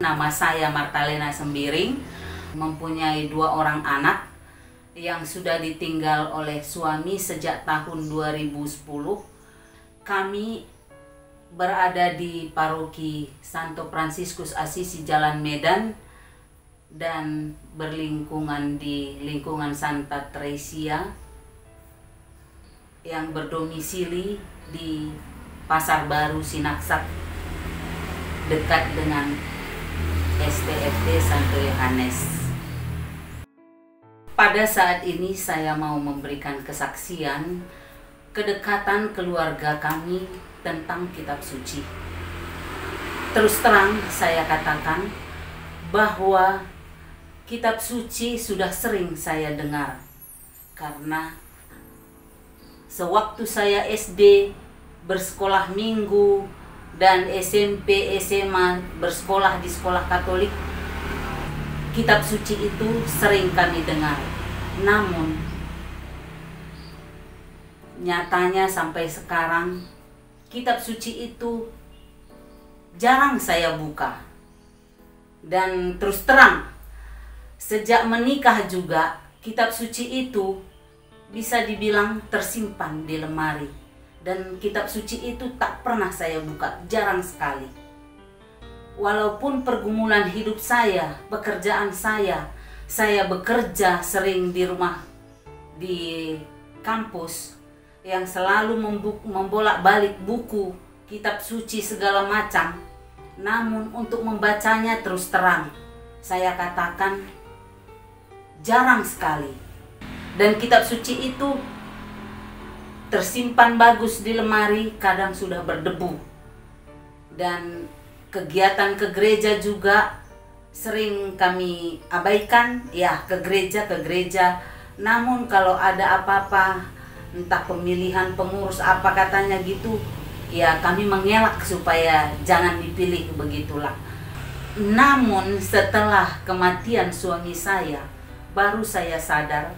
nama saya Martalena Sembiring, mempunyai 2 orang anak yang sudah ditinggal oleh suami sejak tahun 2010. Kami berada di Paroki Santo Fransiskus Assisi Jalan Medan dan berlingkungan di lingkungan Santa Tresia yang berdomisili di Pasar Baru Sinaksak, dekat dengan STFD Santo Yohanes. Pada saat ini saya mau memberikan kesaksian kedekatan keluarga kami tentang kitab suci. Terus terang saya katakan bahwa kitab suci sudah sering saya dengar, karena sewaktu saya SD bersekolah minggu dan SMP, SMA bersekolah di sekolah Katolik, kitab suci itu sering kami dengar. Namun nyatanya sampai sekarang kitab suci itu jarang saya buka. Dan terus terang, sejak menikah juga kitab suci itu bisa dibilang tersimpan di lemari. Dan kitab suci itu tak pernah saya buka, jarang sekali. Walaupun pergumulan hidup saya, pekerjaan saya bekerja sering di rumah, di kampus, yang selalu membolak-balik buku, kitab suci segala macam. Namun untuk membacanya terus terang, saya katakan jarang sekali. Dan kitab suci itu tersimpan bagus di lemari, kadang sudah berdebu. Dan kegiatan ke gereja juga sering kami abaikan, ya ke gereja. Namun kalau ada apa-apa, entah pemilihan pengurus apa katanya gitu, ya kami mengelak supaya jangan dipilih, begitulah. Namun setelah kematian suami saya, baru saya sadar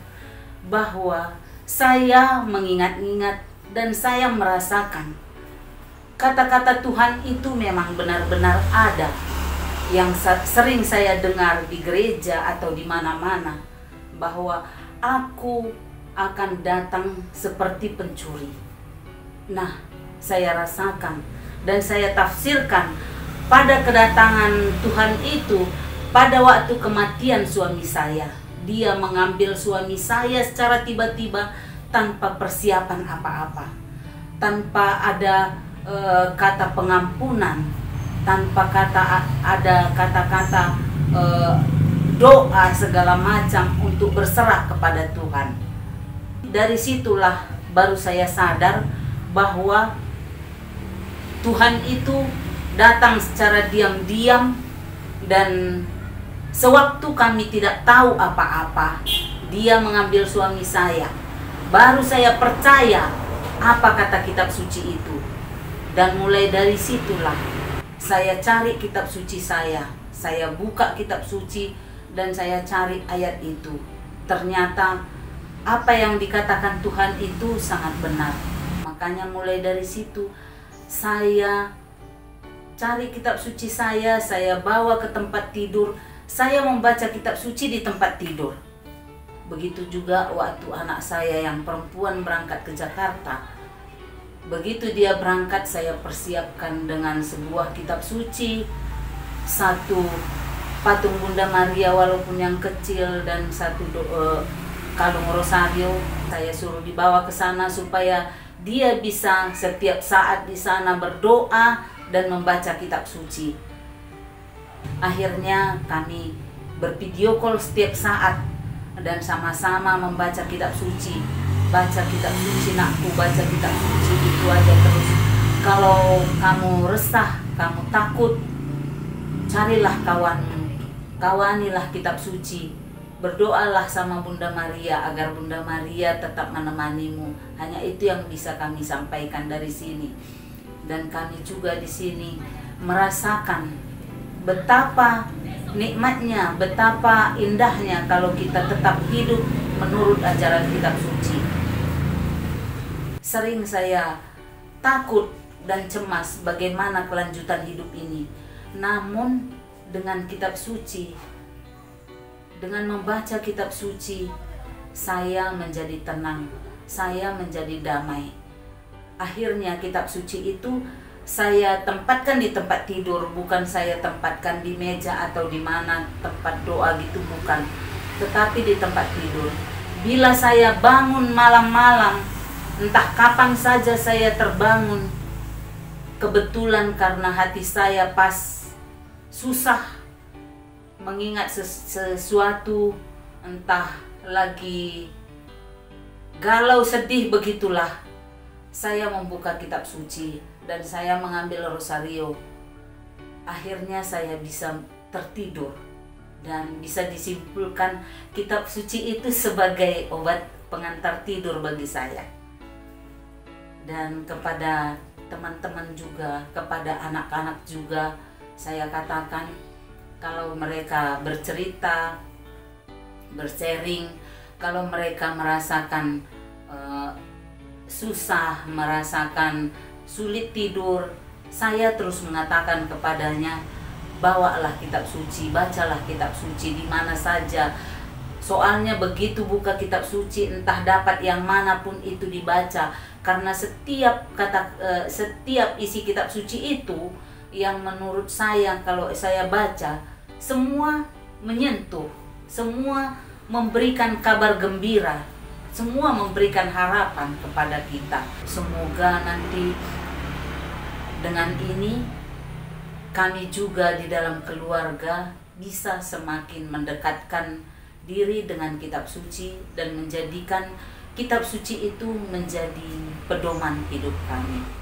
bahwa saya mengingat-ingat dan saya merasakan kata-kata Tuhan itu memang benar-benar ada, yang sering saya dengar di gereja atau di mana-mana, bahwa aku akan datang seperti pencuri. Nah, saya rasakan dan saya tafsirkan pada kedatangan Tuhan itu pada waktu kematian suami saya. Dia mengambil suami saya secara tiba-tiba tanpa persiapan apa-apa, tanpa ada kata pengampunan, tanpa ada kata-kata doa segala macam untuk berserah kepada Tuhan. Dari situlah baru saya sadar bahwa Tuhan itu datang secara diam-diam, dan sewaktu kami tidak tahu apa-apa, Dia mengambil suami saya. Baru saya percaya apa kata kitab suci itu. Dan mulai dari situlah saya cari kitab suci saya buka kitab suci dan saya cari ayat itu. Ternyata apa yang dikatakan Tuhan itu sangat benar. Makanya mulai dari situ saya cari kitab suci saya bawa ke tempat tidur. Saya membaca kitab suci di tempat tidur. Begitu juga waktu anak saya yang perempuan berangkat ke Jakarta. Begitu dia berangkat, saya persiapkan dengan sebuah kitab suci, 1 patung Bunda Maria walaupun yang kecil, dan 1 kalung rosario. Saya suruh dibawa ke sana supaya dia bisa setiap saat di sana berdoa dan membaca kitab suci. Akhirnya kami bervideo call setiap saat dan sama-sama membaca kitab suci. Baca kitab suci nakku, baca kitab suci, itu aja terus. Kalau kamu resah, kamu takut, carilah kawanmu, kawanilah kitab suci. Berdoalah sama Bunda Maria agar Bunda Maria tetap menemanimu. Hanya itu yang bisa kami sampaikan dari sini. Dan kami juga di sini merasakan betapa nikmatnya, betapa indahnya kalau kita tetap hidup menurut ajaran kitab suci. Sering saya takut dan cemas bagaimana kelanjutan hidup ini. Namun dengan kitab suci. Dengan membaca kitab suci, saya menjadi tenang, saya menjadi damai. Akhirnya kitab suci itu saya tempatkan di tempat tidur, bukan saya tempatkan di meja atau di mana tempat doa gitu, bukan. Tetapi di tempat tidur. Bila saya bangun malam-malam, entah kapan saja saya terbangun, kebetulan karena hati saya pas susah mengingat sesuatu, entah lagi galau sedih begitulah, saya membuka kitab suci dan saya mengambil rosario. Akhirnya saya bisa tertidur dan bisa disimpulkan kitab suci itu sebagai obat pengantar tidur bagi saya. Dan kepada teman-teman juga, kepada anak-anak juga saya katakan, kalau mereka bercerita, bersharing, kalau mereka merasakan susah, merasakan sulit tidur, saya terus mengatakan kepadanya, bawalah kitab suci, bacalah kitab suci di mana saja. Soalnya begitu buka kitab suci, entah dapat yang manapun itu dibaca, karena setiap isi kitab suci itu yang menurut saya kalau saya baca, semua menyentuh, semua memberikan kabar gembira, semua memberikan harapan kepada kita. Semoga nanti dengan ini kami juga di dalam keluarga bisa semakin mendekatkan diri dengan kitab suci dan menjadikan kitab suci itu menjadi pedoman hidup kami.